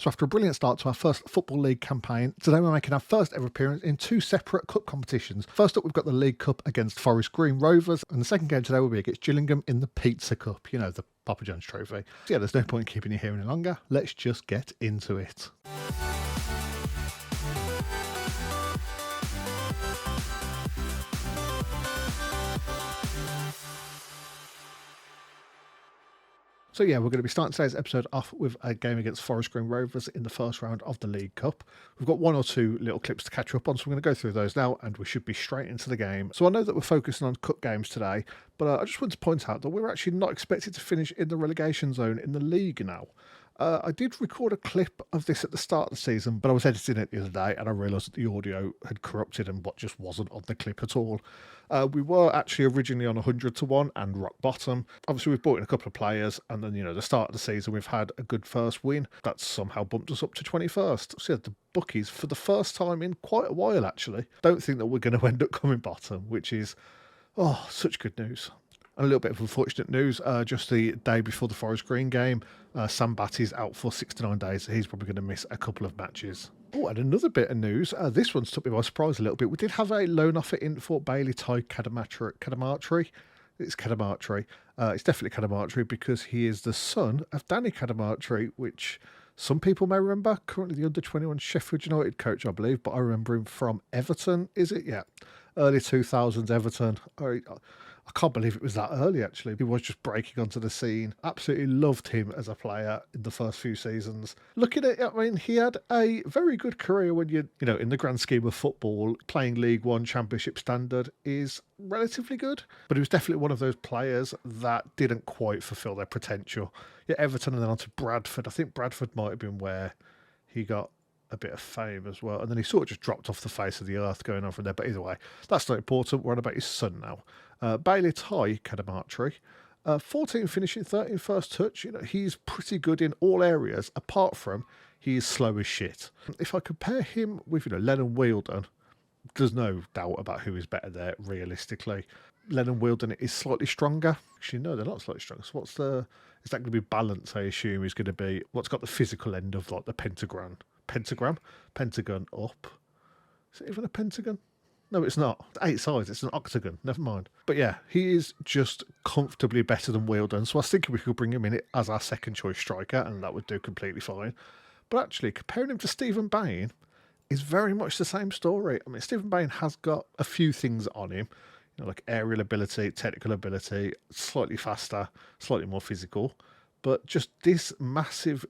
So after a brilliant start to our first Football League campaign, today we're making our first ever appearance in two separate cup competitions. First up, we've got the League Cup against Forest Green Rovers, and the second game today will be against Gillingham in the Pizza Cup, you know, the Papa John's trophy. So yeah, there's no point in keeping you here any longer. Let's just get into it. So yeah, we're going to be starting today's episode off with a game against Forest Green Rovers in the first round of the League Cup. We've got one or two little clips to catch up on, so we're going to go through those now, and we should be straight into the game. So I know that we're focusing on cup games today, but I just want to point out that we're actually not expected to finish in the relegation zone in the league now. I did record a clip of this at the start of the season, but I was editing it the other day and I realised that the audio had corrupted and what just wasn't on the clip at all. We were actually originally on 100 to 1 and rock bottom. Obviously, we've brought in a couple of players, and then, the start of the season, we've had a good first win. That's somehow bumped us up to 21st. So, yeah, the bookies, for the first time in quite a while, actually, don't think that we're going to end up coming bottom, which is, such good news. And a little bit of unfortunate news, just the day before the Forest Green game, Sam Batty's out for 6 to 9 days, so he's probably going to miss a couple of matches. Oh, and another bit of news, this one's took me by surprise a little bit. We did have a loan offer in for Bailey Ty Cadamartri. It's Cadamartri. It's definitely Cadamartri because he is the son of Danny Cadamartri, which some people may remember, currently the under-21 Sheffield United coach, I believe, but I remember him from Everton, is it? Yeah, early 2000s Everton. I can't believe it was that early, actually. He was just breaking onto the scene. Absolutely loved him as a player in the first few seasons. Looking at it, I mean, he had a very good career when in the grand scheme of football, playing League One Championship standard is relatively good. But he was definitely one of those players that didn't quite fulfill their potential. Yeah, Everton and then on to Bradford. I think Bradford might have been where he got a bit of fame as well. And then he sort of just dropped off the face of the earth going on from there. But either way, that's not important. We're on about his son now. Bailey Ty Cadamartri, 14 finishing, 13 first touch. He's pretty good in all areas, apart from he's slow as shit. If I compare him with, Lennon Wheeldon, there's no doubt about who is better there, realistically. Lennon Wheeldon is slightly stronger. Actually, no, they're not slightly stronger. So is that going to be balance, I assume, is going to be what's got the physical end of like the pentagon up. Is it even a pentagon? No, it's not. 8 sides. It's an octagon. Never mind. But yeah, he is just comfortably better than Wheeldon. So I was thinking we could bring him in as our second choice striker, and that would do completely fine. But actually, comparing him to Stephen Bain is very much the same story. I mean, Stephen Bain has got a few things on him, like aerial ability, technical ability, slightly faster, slightly more physical. But just this massive,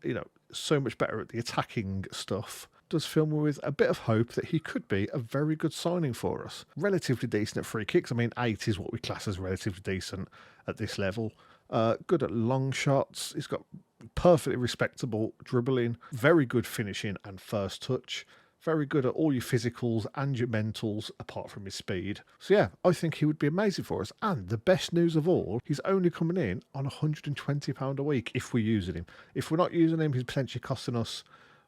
so much better at the attacking stuff does fill me with a bit of hope that he could be a very good signing for us. Relatively decent at free kicks. I mean, 8 is what we class as relatively decent at this level. Good at long shots. He's got perfectly respectable dribbling, very good finishing and first touch. Very good at all your physicals and your mentals, apart from his speed. So yeah, I think he would be amazing for us. And the best news of all, he's only coming in on £120 a week if we're using him. If we're not using him, he's potentially costing us,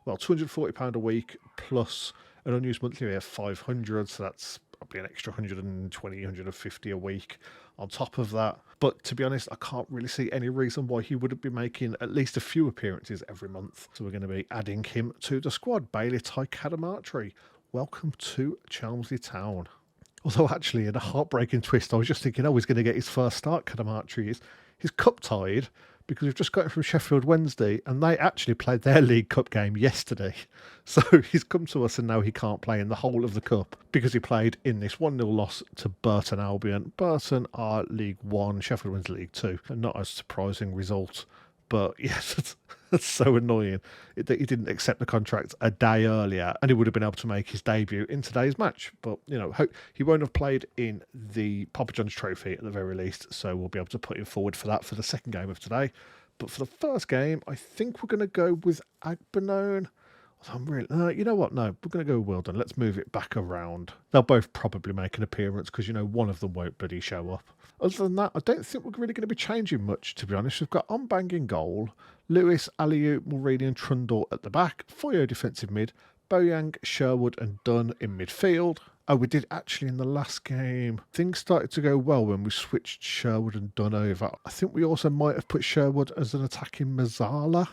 £240 a week plus an unused monthly of £500. So that's probably an extra 120, 150 a week on top of that. But to be honest, I can't really see any reason why he wouldn't be making at least a few appearances every month. So we're going to be adding him to the squad. Bailey Ty Cadamartri, welcome to Chelmsley Town. Although actually, in a heartbreaking twist, I was just thinking, he's going to get his first start, Cadamartri. He's cup tied because we've just got him from Sheffield Wednesday and they actually played their League Cup game yesterday. So he's come to us and now he can't play in the whole of the Cup because he played in this 1-0 loss to Burton Albion. Burton are League 1, Sheffield Wednesday League 2. Not a surprising result. But yes, that's so annoying that he didn't accept the contract a day earlier and he would have been able to make his debut in today's match. But, hope he won't have played in the Papa John's trophy at the very least. So we'll be able to put him forward for that for the second game of today. But for the first game, I think we're going to go with Agbenone. You know what? No, we're going to go with Wheeldon. Let's move it back around. They'll both probably make an appearance because, one of them won't bloody show up. Other than that, I don't think we're really going to be changing much, to be honest. We've got on-banging goal, Lewis, Aliou, Mulready and Trundle at the back, Foyo defensive mid, Boyang, Sherwood and Dunn in midfield. Oh, we did actually in the last game. Things started to go well when we switched Sherwood and Dunn over. I think we also might have put Sherwood as an attacking Mazzala.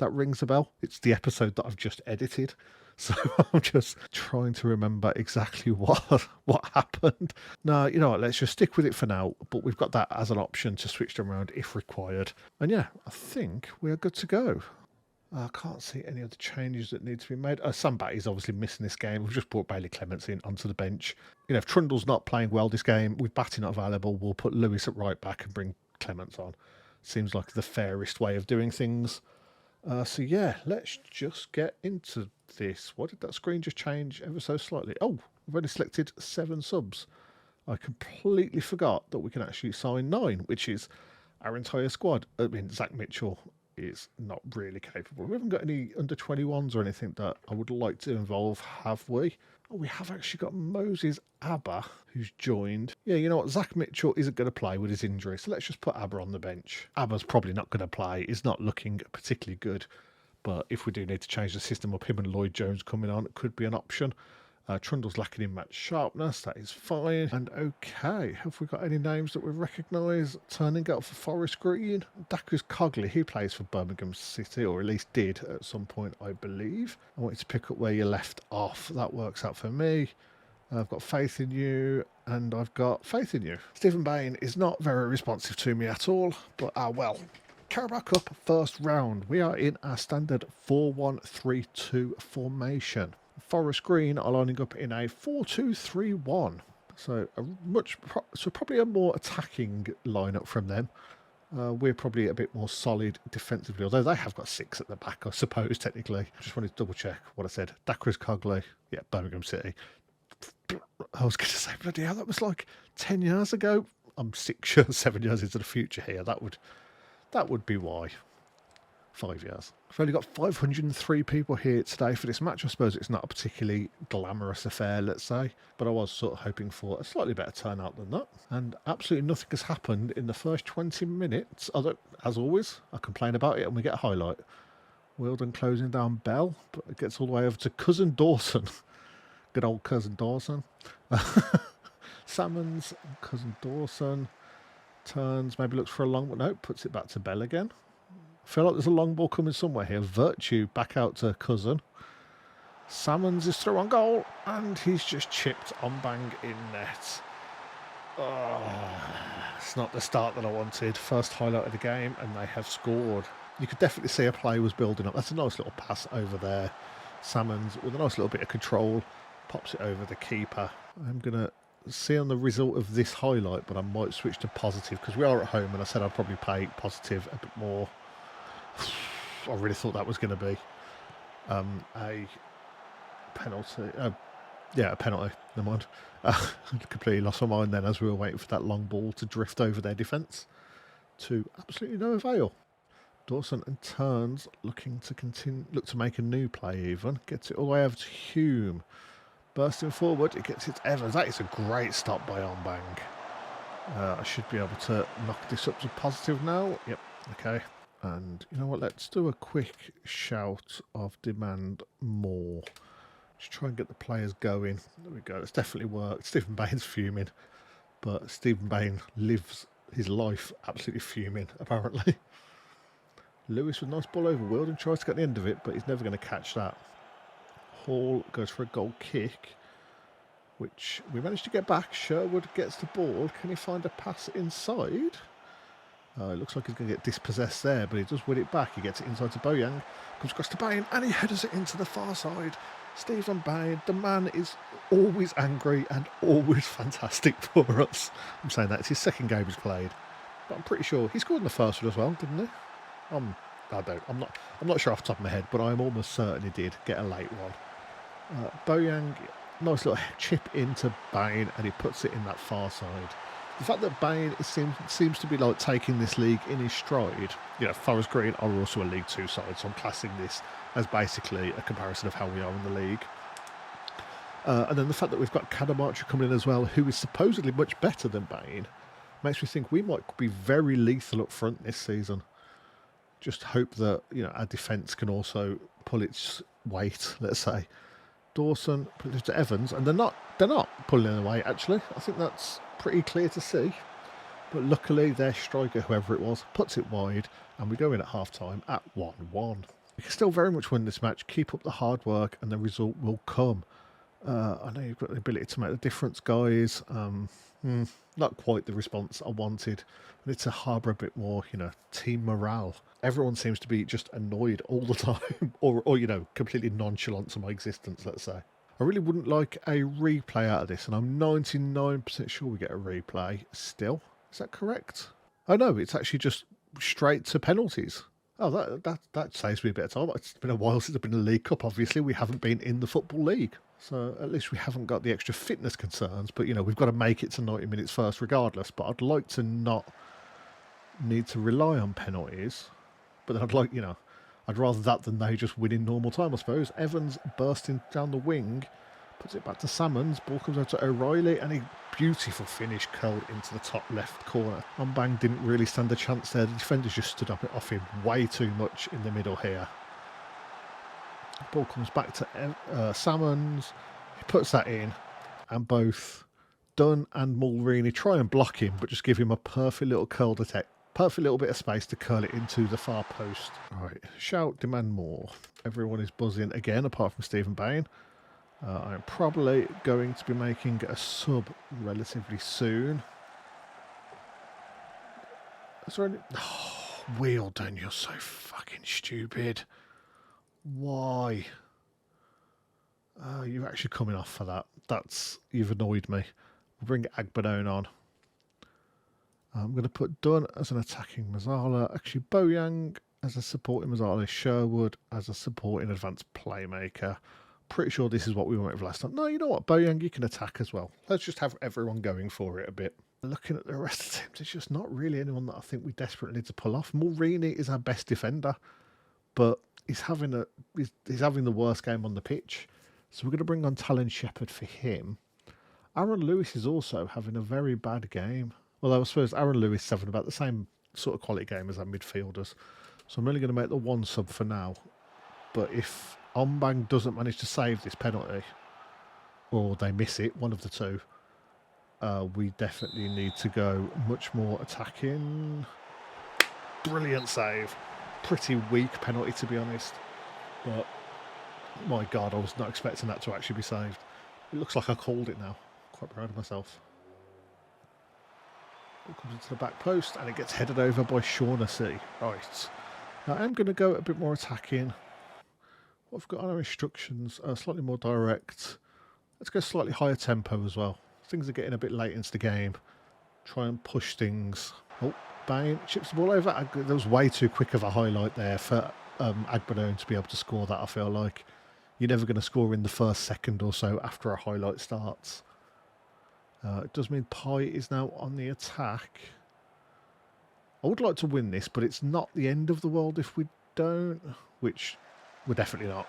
that rings a bell. It's the episode that I've just edited. So I'm just trying to remember exactly what happened. No, you know what, let's just stick with it for now. But we've got that as an option to switch them around if required. And yeah, I think we're good to go. I can't see any other changes that need to be made. Sam Batty's obviously missing this game. We've just brought Bailey Clements in onto the bench. You know, if Trundle's not playing well this game, with Batty not available, we'll put Lewis at right back and bring Clements on. Seems like the fairest way of doing things. So yeah, let's just get into this. Why did that screen just change ever so slightly? Oh, we've only selected 7 subs. I completely forgot that we can actually sign 9, which is our entire squad. I mean, Zach Mitchell is not really capable. We haven't got any under 21s or anything that I would like to involve, have we? Oh, we have actually got Moses Abba, who's joined. Yeah, you know what? Zach Mitchell isn't going to play with his injury, so let's just put Abba on the bench. Abba's probably not going to play. He's not looking particularly good, but if we do need to change the system up, him and Lloyd Jones coming on, it could be an option. Trundle's lacking in match sharpness, that is fine. And okay, have we got any names that we recognise? Turning up for Forest Green, Dacus Cogley, he plays for Birmingham City, or at least did at some point, I believe. I want you to pick up where you left off. That works out for me. I've got faith in you, and I've got faith in you. Stephen Bain is not very responsive to me at all, but well. Carabao Cup first round. We are in our standard 4-1-3-2 formation. Forest Green are lining up in a 4-2-3-1. So probably a more attacking lineup from them. We're probably a bit more solid defensively, although they have got 6 at the back, I suppose, technically. Just wanted to double check what I said. Dacris Cogley, yeah, Birmingham City. I was going to say, bloody hell, that was like 10 years ago. I'm 6 years, 7 years into the future here. That would be why. 5 years. I've only got 503 people here today for this match. I suppose it's not a particularly glamorous affair, let's say, but I was sort of hoping for a slightly better turnout than that. And absolutely nothing has happened in the first 20 minutes. Although, as always, I complain about it and we get a highlight. Weldon closing down Bell, but it gets all the way over to Cousin Dawson. Good old Cousin Dawson. Salmons, Cousin Dawson. Turns, maybe looks for a long, but no, puts it back to Bell again. I feel like there's a long ball coming somewhere here. Virtue back out to Cousin. Salmons is through on goal, and he's just chipped on bang in net. Oh, it's not the start that I wanted. First highlight of the game, and they have scored. You could definitely see a play was building up. That's a nice little pass over there. Salmons with a nice little bit of control. Pops it over the keeper. I'm going to see on the result of this highlight, but I might switch to positive because we are at home, and I said I'd probably play positive a bit more. I really thought that was going to be a penalty. Yeah, a penalty. Never mind. I completely lost my mind then as we were waiting for that long ball to drift over their defence to absolutely no avail. Dawson and turns, looking to continue, look to make a new play even. Gets it all the way over to Hume. Bursting forward, it gets it to Evans. That is a great stop by Onbang. I should be able to knock this up to positive now. Yep, okay. And you know what, let's do a quick shout of demand more. Just try and get the players going. There we go, it's definitely worked. Stephen Bain's fuming, but Stephen Bain lives his life absolutely fuming, apparently. Lewis with a nice ball over Wilden, tries to get the end of it, but he's never going to catch that. Hall goes for a goal kick, which we managed to get back. Sherwood gets the ball. Can he find a pass inside? It looks like he's going to get dispossessed there, but he does win it back. He gets it inside to Boyang, comes across to Bain, and he headers it into the far side. Stephen Bain, the man is always angry and always fantastic for us. I'm saying that it's his second game he's played, but I'm pretty sure he scored in the first one as well, didn't he? I'm not sure off the top of my head, but I'm almost certain he did get a late one. Boyang, nice little chip into Bain, and he puts it in that far side. The fact that Bain seems to be like taking this league in his stride. You know, Forest Green are also a League 2 side, so I'm classing this as basically a comparison of how we are in the league. And then the fact that we've got Cadamarcha coming in as well, who is supposedly much better than Bain, makes me think we might be very lethal up front this season. Just hope that, you know, our defence can also pull its weight, let's say. Dawson puts it to Evans, and they're not pulling it away, actually. I think that's pretty clear to see. But luckily their striker, whoever it was, puts it wide, and we go in at half time at 1-1. We can still very much win this match. Keep up the hard work and the result will come. I know you've got the ability to make the difference, guys. Not quite the response I wanted. I need to harbour a bit more, team morale. Everyone seems to be just annoyed all the time, or completely nonchalant to my existence, let's say. I really wouldn't like a replay out of this, and I'm 99% sure we get a replay still. Is that correct? Oh no, it's actually just straight to penalties. Oh, that saves me a bit of time. It's been a while since I've been in the League Cup, obviously. We haven't been in the Football League. So at least we haven't got the extra fitness concerns. But, we've got to make it to 90 minutes first regardless. But I'd like to not need to rely on penalties. But then I'd rather that than they just win in normal time, I suppose. Evans bursting down the wing. Puts it back to Salmons. Ball comes out to O'Reilly. And a beautiful finish curled into the top left corner. Ombang didn't really stand a chance there. The defenders just stood up off him way too much in the middle here. Ball comes back to Salmons. He puts that in. And both Dunn and Mulroney try and block him, but just give him a perfect little curl attack. Perfect little bit of space to curl it into the far post. Right, shout, demand more. Everyone is buzzing again, apart from Stephen Bain. I'm probably going to be making a sub relatively soon. Is there any... Oh, Wheeldon, you're so fucking stupid. Why? Oh, you're actually coming off for that. You've annoyed me. We'll bring Agbadone on. I'm going to put Dunn as an attacking Mazzala. Actually, Boyang as a supporting Mazzala. Sherwood as a supporting advanced playmaker. Pretty sure this is what we went with last time. No, you know what, Boyang, you can attack as well. Let's just have everyone going for it a bit. Looking at the rest of the teams, there's just not really anyone that I think we desperately need to pull off. Mulroney is our best defender, but he's having the worst game on the pitch. So we're going to bring on Talon Shepherd for him. Aaron Lewis is also having a very bad game. Well, I suppose Aaron Lewis is having about the same sort of quality game as our midfielders. So I'm only going to make the one sub for now. But if Ombang doesn't manage to save this penalty, or they miss it, one of the two, we definitely need to go much more attacking. Brilliant save. Pretty weak penalty, to be honest. But, my God, I was not expecting that to actually be saved. It looks like I called it now. Quite proud of myself. It comes into the back post, and it gets headed over by Shaughnessy. Right. Now, I'm going to go a bit more attacking. What I've got on our instructions are slightly more direct. Let's go slightly higher tempo as well. Things are getting a bit late into the game. Try and push things. Oh, Bain chips the ball over. There was way too quick of a highlight there for Agbadone to be able to score that, I feel like. You're never going to score in the first second or so after a highlight starts. It does mean Pi is now on the attack. I would like to win this, but it's not the end of the world if we don't, which we're definitely not.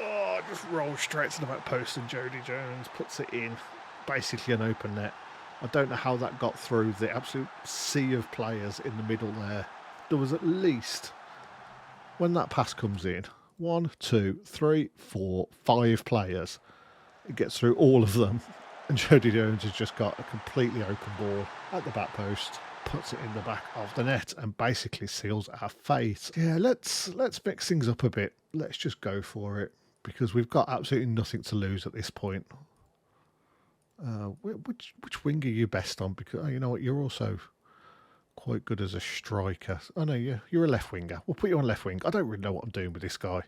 Oh, just roll straight to the back post and Jody Jones puts it in. Basically an open net. I don't know how that got through the absolute sea of players in the middle there. There was at least, when that pass comes in, 1, 2, 3, 4, 5 players. It gets through all of them. And Jody Jones has just got a completely open ball at the back post, puts it in the back of the net and basically seals our fate. Yeah, let's mix things up a bit. Let's just go for it because we've got absolutely nothing to lose at this point. Which wing are you best on? Because you know what, you're also quite good as a striker. Oh no, you're a left winger. We'll put you on left wing. I don't really know what I'm doing with this guy.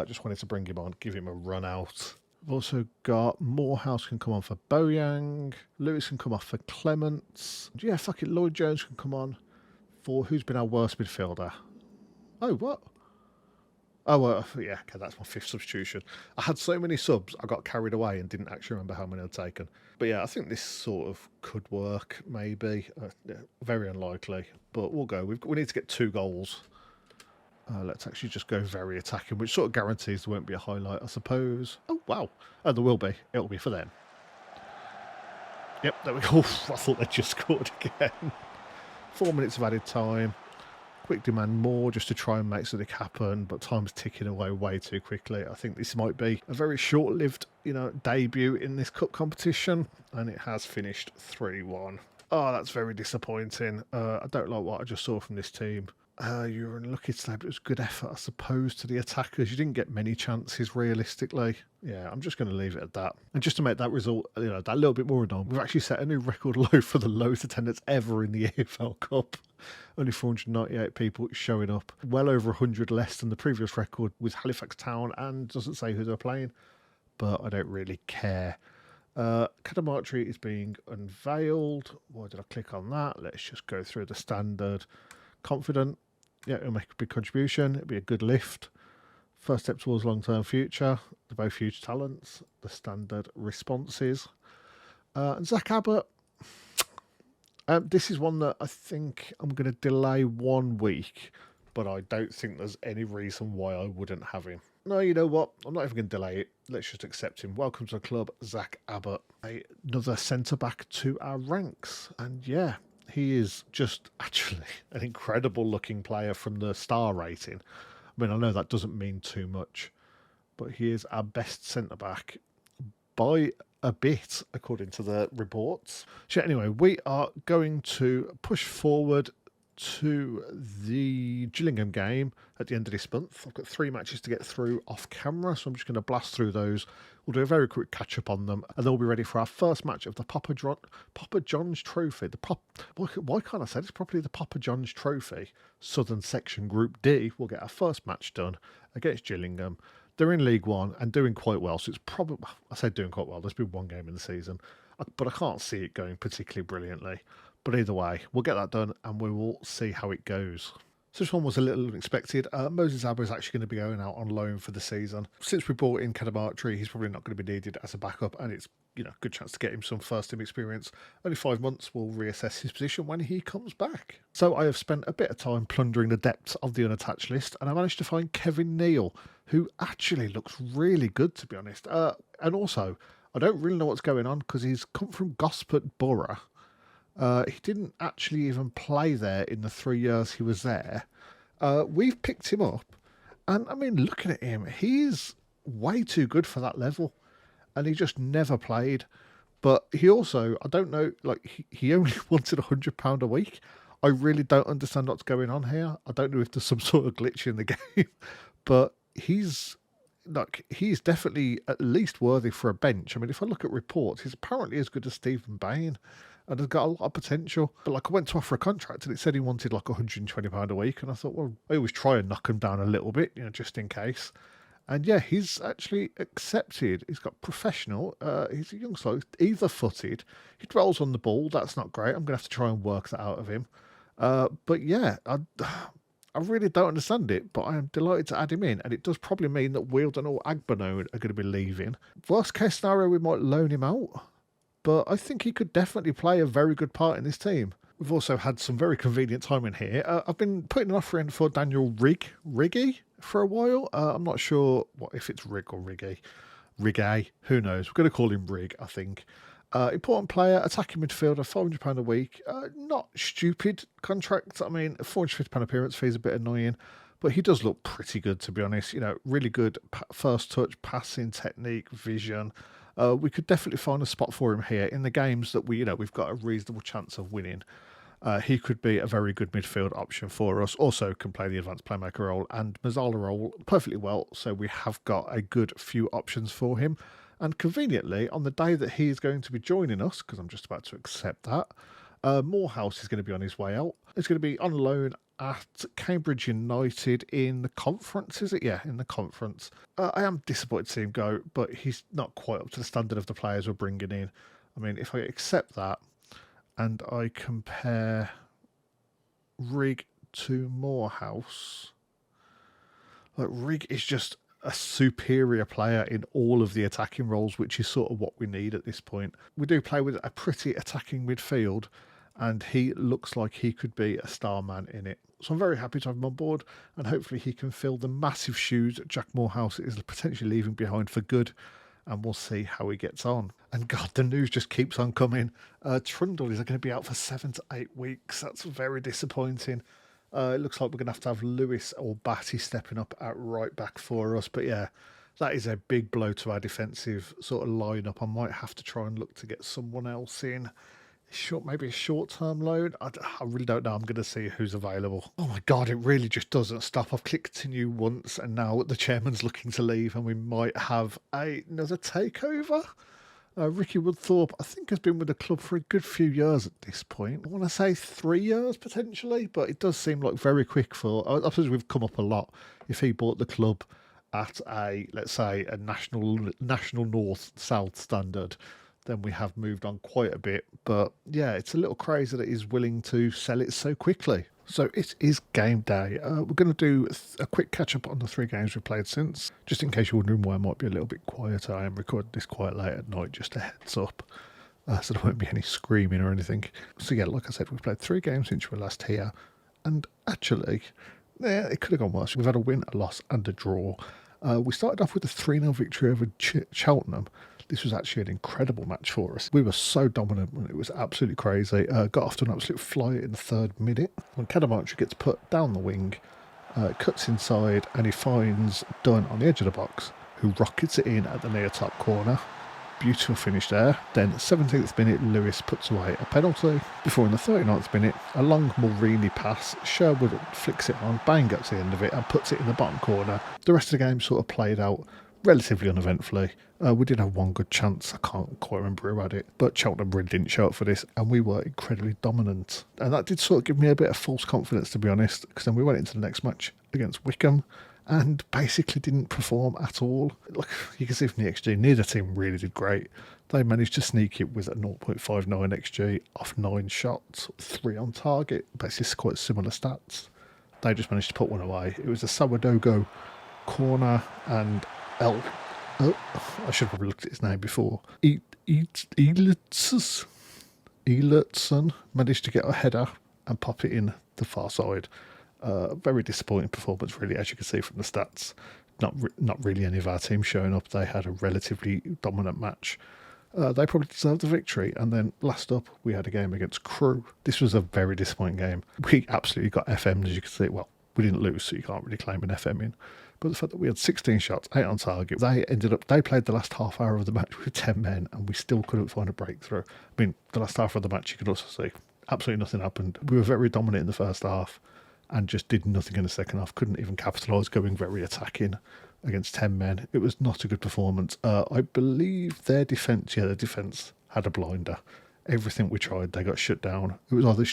Just wanted to bring him on, give him a run out. I've also got Morehouse can come on for Boyang. Lewis can come off for Clements. Yeah, fuck it. Lloyd Jones can come on for who's been our worst midfielder. Oh, what? Oh, yeah, okay, that's my 5th substitution. I had so many subs, I got carried away and didn't actually remember how many I'd taken. But yeah, I think this sort of could work, maybe. Yeah, very unlikely, but we'll go. We need to get 2 goals. Let's actually just go very attacking, which sort of guarantees there won't be a highlight, I suppose. Oh, wow. Oh, there will be. It'll be for them. Yep, there we go. I thought they just scored again. 4 minutes of added time. Quick demand more just to try and make something happen, but time's ticking away way too quickly. I think this might be a very short-lived, debut in this cup competition, and it has finished 3-1. Oh, that's very disappointing. I don't like what I just saw from this team. You were unlucky today, but it was good effort, I suppose, to the attackers. You didn't get many chances, realistically. Yeah, I'm just going to leave it at that. And just to make that result, that little bit more annoying, we've actually set a new record low for the lowest attendance ever in the EFL Cup. Only 498 people showing up. Well over 100 less than the previous record with Halifax Town, and doesn't say who they're playing, but I don't really care. Cadamartri is being unveiled. Why did I click on that? Let's just go through the standard. Confident. Yeah, it'll make a big contribution. It'll be a good lift. First step towards long-term future. They're both huge talents. The standard responses. And Zach Abbott. This is one that I think I'm going to delay 1 week, but I don't think there's any reason why I wouldn't have him. No, you know what? I'm not even going to delay it. Let's just accept him. Welcome to the club, Zach Abbott. Another centre-back to our ranks. And yeah, he is just actually an incredible looking player from the star rating. I mean, I know that doesn't mean too much, but he is our best centre-back by a bit, according to the reports. So anyway, we are going to push forward to the Gillingham game at the end of this month. I've got 3 matches to get through off camera, so I'm just going to blast through those. We'll do a very quick catch up on them, and then we'll be ready for our first match of the Papa John's Trophy. Why can't I say this properly? The Papa John's Trophy, Southern Section Group D. We'll get our first match done against Gillingham. They're in League One and doing quite well, so it's probably, I say doing quite well, there's been 1 game in the season, but I can't see it going particularly brilliantly. But either way, we'll get that done and we will see how it goes. So this one was a little unexpected. Moses Abba is actually going to be going out on loan for the season. Since we brought in Cadamartri, he's probably not going to be needed as a backup, and it's good chance to get him some first team experience. Only 5 months, we'll reassess his position when he comes back. So I have spent a bit of time plundering the depths of the unattached list, and I managed to find Kevin Neal, who actually looks really good, to be honest. And also, I don't really know what's going on because he's come from Gosport Borough. He didn't actually even play there in the 3 years he was there. We've picked him up, and I mean, looking at him, he's way too good for that level, and he just never played. But he also, I don't know, like he only wanted £100 a week. I really don't understand what's going on here. I don't know if there's some sort of glitch in the game, but he's definitely at least worthy for a bench. I mean, if I look at reports, he's apparently as good as Stephen Bain and has got a lot of potential. But I went to offer a contract and it said he wanted £120 a week, and I thought, well, I always try and knock him down a little bit, just in case. And yeah, he's actually accepted. He's got professional. He's a young slow, either-footed. He dwells on the ball. That's not great. I'm going to have to try and work that out of him. But yeah, I really don't understand it, but I am delighted to add him in, and it does probably mean that Wealdon or Agbenone are going to be leaving. Worst case scenario, we might loan him out, but I think he could definitely play a very good part in this team. We've also had some very convenient timing here. I've been putting an offer in for Daniel Riggy for a while. I'm not sure if it's Rig or Riggy. Riggy, who knows? We're going to call him Rig, I think. Important player, attacking midfielder, £400 a week. Not stupid contract. I mean, £450 appearance fee is a bit annoying, but he does look pretty good, to be honest. Really good first touch, passing, technique, vision. We could definitely find a spot for him here in the games that we've got a reasonable chance of winning. He could be a very good midfield option for us. Also can play the advanced playmaker role and Mazzala role perfectly well. So we have got a good few options for him. And conveniently, on the day that he is going to be joining us, because I'm just about to accept that, Morehouse is going to be on his way out. He's going to be on loan at Cambridge United in the conference, is it? Yeah, in the conference. I am disappointed to see him go, but he's not quite up to the standard of the players we're bringing in. I mean, if I accept that and I compare Rig to Morehouse, Rig is just a superior player in all of the attacking roles, which is sort of what we need at this point. We do play with a pretty attacking midfield, and he looks like he could be a star man in it. So I'm very happy to have him on board, and hopefully he can fill the massive shoes Jack Morehouse is potentially leaving behind for good, and we'll see how he gets on. And God, the news just keeps on coming. Trundle is going to be out for 7 to 8 weeks. That's very disappointing. It looks like we're going to have Lewis or Batty stepping up at right back for us. But yeah, that is a big blow to our defensive sort of lineup. I might have to try and look to get someone else in Maybe a short-term loan. I really don't know. I'm going to see who's available. Oh my God, it really just doesn't stop. I've clicked continue once, and now the chairman's looking to leave, and we might have another takeover. Ricky Woodthorpe, I think, has been with the club for a good few years at this point. I want to say 3 years potentially, but it does seem like very quick for. I suppose we've come up a lot. If he bought the club at a, let's say, a national north-south standard, then we have moved on quite a bit. But yeah, it's a little crazy that he's willing to sell it so quickly. So it is game day. We're going to do a quick catch up on the 3 games we've played since. Just in case you're wondering why I might be a little bit quieter, I am recording this quite late at night, just a heads up. So there won't be any screaming or anything. So yeah, like I said, we've played 3 games since we were last here. And actually, yeah, it could have gone worse. We've had a win, a loss and a draw. We started off with a 3-0 victory over Cheltenham. This was actually an incredible match for us. We were so dominant and it was absolutely crazy. Got off to an absolute flyer in the 3rd minute. When Cadamarchi gets put down the wing, cuts inside and he finds Dunn on the edge of the box, who rockets it in at the near top corner. Beautiful finish there. Then 17th minute, Lewis puts away a penalty. Before in the 39th minute, a long Mulrini pass. Sherwood flicks it on, Bain gets the end of it and puts it in the bottom corner. The rest of the game sort of played out relatively uneventfully. We did have one good chance. I can't quite remember who had it, but Cheltenham really didn't show up for this, and we were incredibly dominant. And that did sort of give me a bit of false confidence, to be honest, because then we went into the next match against Wickham and basically didn't perform at all. Look, you can see from the XG, neither team really did great. They managed to sneak it with a 0.59 XG off 9 shots, 3 on target, basically quite similar stats. They just managed to put one away. It was a Sourdough corner, and I should have probably looked at his name before. Eilertson managed to get a header and pop it in the far side. Very disappointing performance, really, as you can see from the stats. Not really any of our team showing up. They had a relatively dominant match. They probably deserved the victory. And then last up, we had a game against Crewe. This was a very disappointing game. We absolutely got FM'd, as you can see. Well, we didn't lose, so you can't really claim an FM in. But the fact that we had 16 shots, 8 on target, they played the last half hour of the match with 10 men, and we still couldn't find a breakthrough. I mean, the last half of the match, you could also see absolutely nothing happened. We were very dominant in the first half and just did nothing in the second half. Couldn't even capitalise, going very attacking against 10 men. It was not a good performance. I believe their defence had a blinder. Everything we tried, they got shut down. It was either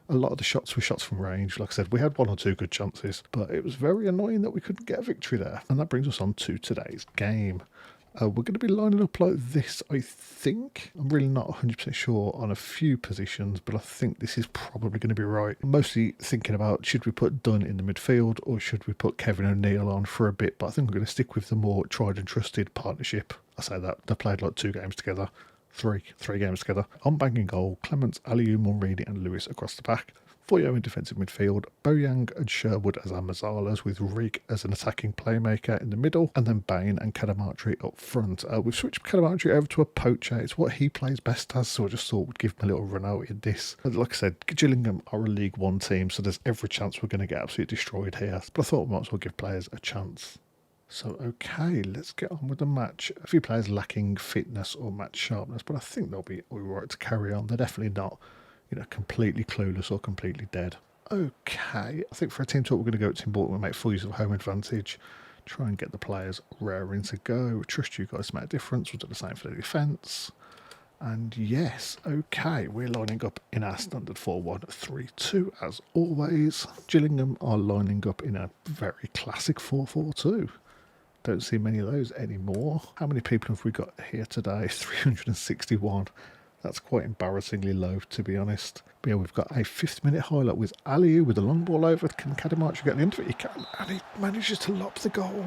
a lot of the shots were shots from range. Like I said, we had 1 or 2 good chances, but it was very annoying that we couldn't get a victory there. And that brings us on to today's game. We're going to be lining up like this, I think. I'm really not 100% sure on a few positions, but I think this is probably going to be right. I'm mostly thinking about, should we put Dunn in the midfield or should we put Kevin O'Neill on for a bit? But I think we're going to stick with the more tried and trusted partnership. I say that, they played like 2 games together. Three games together. On banging goal, Clements, Aliou, Mulrini and Lewis across the back. Foyo in defensive midfield, Boyang and Sherwood as our Mazzalas, with Rig as an attacking playmaker in the middle, and then Bain and Cadamarchi up front. We've switched Cadamarchi over to a poacher. It's what he plays best as, so I just thought we'd give him a little run out in this. Like I said, Gillingham are a League One team, so there's every chance we're going to get absolutely destroyed here. But I thought we might as well give players a chance. So, okay, let's get on with the match. A few players lacking fitness or match sharpness, but I think they'll be all right to carry on. They're definitely not, completely clueless or completely dead. Okay, I think for a team talk, we're going to go to Team Bolton and make full use of home advantage. Try and get the players raring to go. Trust you guys to make a difference. We'll do the same for the defence. And yes, okay, we're lining up in our standard 4-1-3-2 as always. Gillingham are lining up in a very classic 4-4-2. Don't see many of those anymore. How many people have we got here today? 361. That's quite embarrassingly low, to be honest. But yeah, we've got a 5th-minute highlight with Aliou with a long ball over. Can Cadamarchi get the end of it? He can, and he manages to lob the goal.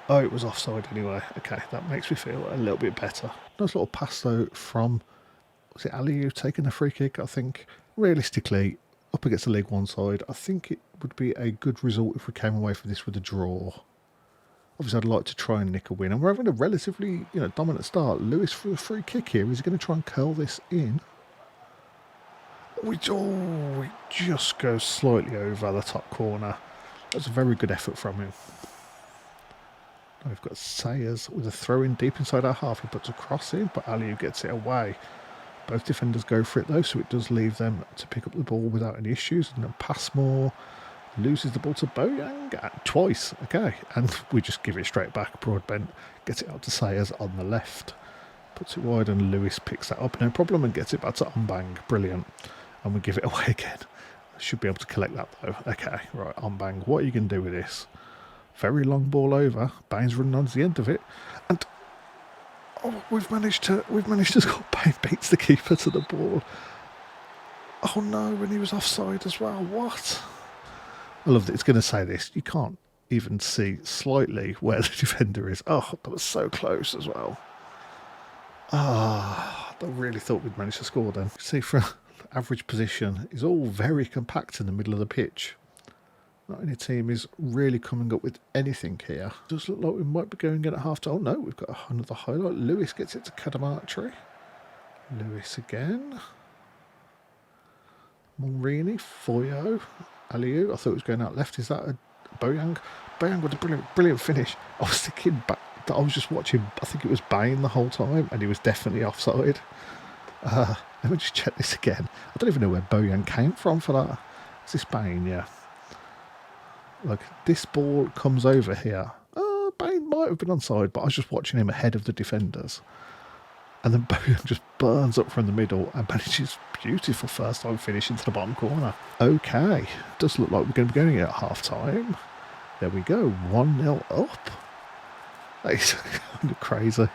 Oh, it was offside anyway. Okay, that makes me feel a little bit better. Nice little pass, though, from, was it Aliou taking the free kick, I think? Realistically, up against the League One side, I think it would be a good result if we came away from this with a draw. Obviously, I'd like to try and nick a win. And we're having a relatively, dominant start. Lewis for a free kick here. Is he going to try and curl this in? It just goes slightly over the top corner. That's a very good effort from him. Now we've got Sayers with a throw in deep inside our half. He puts a cross in, but Aliou gets it away. Both defenders go for it though, so it does leave them to pick up the ball without any issues. And then Passmore loses the ball to Boyang twice. Okay, and we just give it straight back. Broadbent gets it out to Sayers on the left. Puts it wide and Lewis picks that up, no problem, and gets it back to Ombang. Brilliant. And we give it away again. Should be able to collect that though. Okay, right, Ombang, what are you going to do with this? Very long ball over. Bain's running on to the end of it. And oh, we've managed to score. Bain beats the keeper to the ball. Oh no, and he was offside as well. What? I love that it's going to say this. You can't even see slightly where the defender is. Oh, that was so close as well. Ah, I really thought we'd managed to score then. See, for average position, is all very compact in the middle of the pitch. Not any team is really coming up with anything here. Does look like we might be going in at half time. Oh no, we've got another highlight. Lewis gets it to Cadamartri. Lewis again. Mulrini, Foyo, Aliu. I thought it was going out left. Is that a Boyang? Boyang with a brilliant finish. I was thinking back. I was just watching, I think it was Bain the whole time, and he was definitely offside. Let me just check this again. I don't even know where Boyan came from for that. Is this Bain? Yeah. Look, this ball comes over here. Bain might have been onside, but I was just watching him ahead of the defenders. And then Boyan just burns up from the middle and manages beautiful first time finish into the bottom corner. Okay, does look like we're going to be going at half time. There we go, 1-0 up. That is kind of crazy.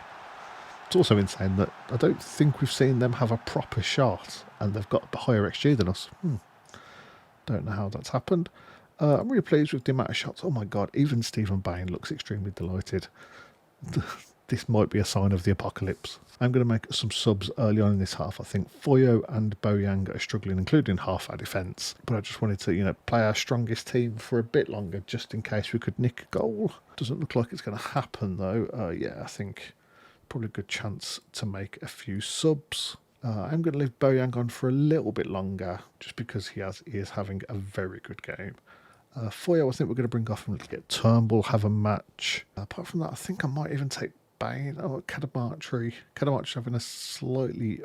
It's also insane that I don't think we've seen them have a proper shot and they've got a higher XG than us. Don't know how that's happened. I'm really pleased with the amount of shots. Oh my god, even Stephen Bain looks extremely delighted. This might be a sign of the apocalypse. I'm going to make some subs early on in this half. I think Foyo and Boyang are struggling, including half our defence. But I just wanted to, play our strongest team for a bit longer, just in case we could nick a goal. Doesn't look like it's going to happen, though. Yeah, I think probably a good chance to make a few subs. I'm going to leave Boyang on for a little bit longer, just because he is having a very good game. Foyo, I think we're going to bring off and get Turnbull, have a match. Apart from that, I think I might even take Bain. Oh, Cadamartri. Cadamartri's having a slightly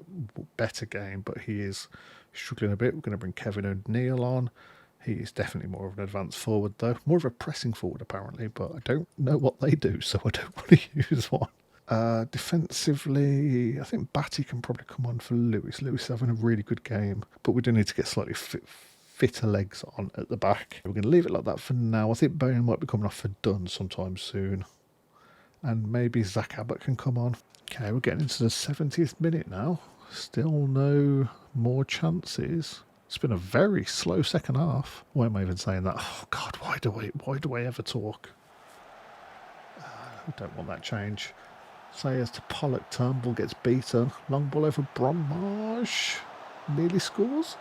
better game, but he is struggling a bit. We're going to bring Kevin O'Neill on. He is definitely more of an advanced forward, though. More of a pressing forward, apparently, but I don't know what they do, so I don't want to use one. Defensively, I think Batty can probably come on for Lewis. Lewis is having a really good game, but we do need to get slightly fitter legs on at the back. We're going to leave it like that for now. I think Bowen might be coming off for Dunn sometime soon. And maybe Zach Abbott can come on. Okay, we're getting into the 70th minute now. Still no more chances. It's been a very slow second half. Why am I even saying that? Oh God, why do I ever talk? I don't want that change. Sayers to Pollock. Turnbull gets beaten. Long ball over Bromage. Nearly scores.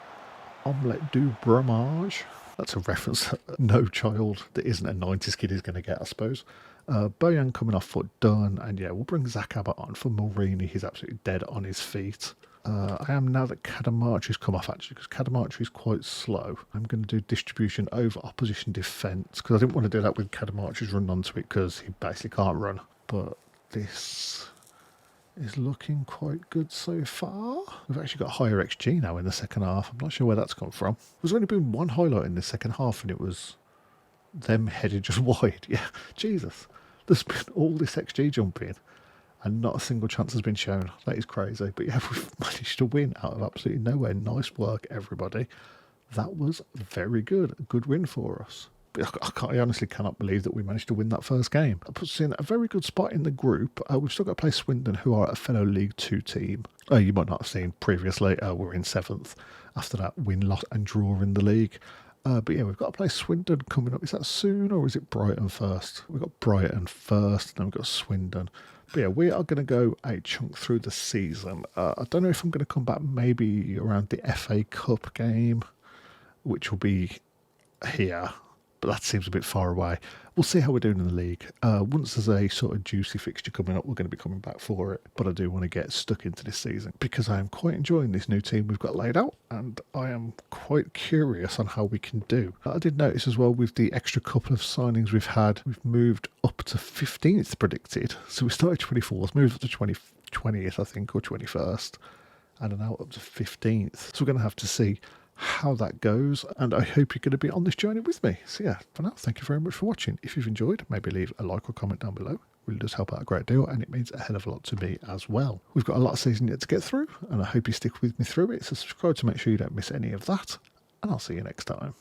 Omelette du Bromage. That's a reference that no child that isn't a 90s kid is going to get, I suppose. Boyan coming off foot, done. And yeah, we'll bring Zach Abbott on for Mulrini. He's absolutely dead on his feet. I am now that Cadamartri's come off, actually, because Cadamartri's quite slow. I'm going to do distribution over opposition defence, because I didn't want to do that with Cadamartri's run onto it, because he basically can't run. But this is looking quite good so far. We've actually got higher XG now in the second half. I'm not sure where that's come from. There's only been one highlight in the second half, and it was them headed just wide. Yeah, Jesus. There's been all this XG jumping, and not a single chance has been shown. That is crazy. But yeah, we've managed to win out of absolutely nowhere. Nice work, everybody. That was very good. A good win for us. But I honestly cannot believe that we managed to win that first game. That puts us in a very good spot in the group. We've still got to play Swindon, who are a fellow League 2 team. You might not have seen previously. We're in 7th after that win, loss and draw in the league. But yeah, we've got to play Swindon coming up. Is that soon, or is it Brighton first? We've got Brighton first, then we've got Swindon. But yeah, we are going to go a chunk through the season. I don't know if I'm going to come back maybe around the FA Cup game, which will be here. But that seems a bit far away. We'll see how we're doing in the league. Once there's a sort of juicy fixture coming up, we're going to be coming back for it. But I do want to get stuck into this season because I am quite enjoying this new team we've got laid out, and I am quite curious on how we can do. I did notice as well with the extra couple of signings we've had, we've moved up to 15th predicted. So we started 24th, moved up to 20th, I think, or 21st. and are now up to 15th. So we're going to have to see how that goes, and I hope you're going to be on this journey with me. So yeah, for now, thank you very much for watching. If you've enjoyed, maybe leave a like or comment down below. It really does help out a great deal, and it means a hell of a lot to me as well. We've got a lot of season yet to get through, and I hope you stick with me through it. So subscribe to make sure you don't miss any of that, and I'll see you next time.